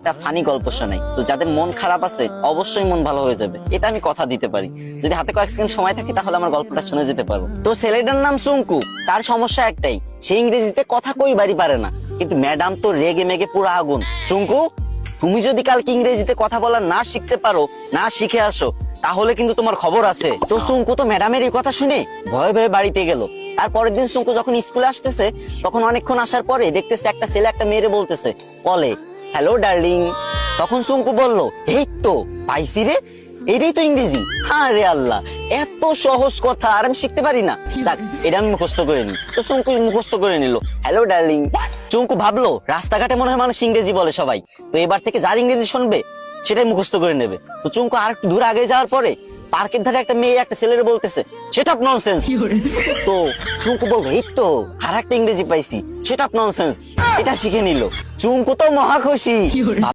একটা ফানি গল্প শোনাই, তো যাদের মন খারাপ আছে অবশ্যই মন ভালো হয়ে যাবে, এটা আমি কথা দিতে পারি। যদি হাতে কয়েক সেকেন্ড সময় থাকে তাহলে আমার গল্পটা শুনে যেতে পারবো। তো ছেলেটার নাম চুঙ্কু, তার সমস্যা একটাই, সে ইংরেজিতে কথা কইবারই পারে না, কিন্তু ম্যাডাম তো রেগে মেগে পুরো আগুন। চুঙ্কু, তুমি যদি কালকে ইংরেজিতে কথা বলা না শিখতে পারো, না শিখে আসো, তাহলে কিন্তু তোমার খবর আছে। তো চুঙ্কু তো ম্যাডামের এই কথা শুনে ভয়ে ভয়ে বাড়িতে গেল। তারপরের দিন চুঙ্কু যখন স্কুলে আসতেছে, তখন অনেকক্ষণ আসার পরে দেখতেছে একটা ছেলে একটা মেয়েরে বলতেছে কলে, হ্যালো ডার্লিং। তখন চুঙ্কু বলল, এই তো পাইছি রে, এটাই তো ইংরেজি। হ্যাঁ রে আল্লাহ, এত সহজ কথা আর আমি শিখতে পারি না। যাক, এটা আমি মুখস্থ করে নি। তো চুঙ্কু মুখস্থ করে নিল, হ্যালো ডার্লিং। চুঙ্কু ভাবলো রাস্তাঘাটে মনে হয় মানুষ ইংরেজি বলে সবাই, তো এবার থেকে যার ইংরেজি শুনবে সেটাই মুখস্থ করে নেবে। তো চুঙ্কু আর একটু দূর আগে যাওয়ার পরে পার্কের ধারে একটা মেয়ে একটা ছেলেরে বলতেছে, সেটা ননসেন্স। তো চুঙ্কু বলবো, এই তো আর একটা ইংরেজি পাইছি, সেটা ননসেন্স। এটা শিখে নিল। চুঙ্কু তো মহা খুশি।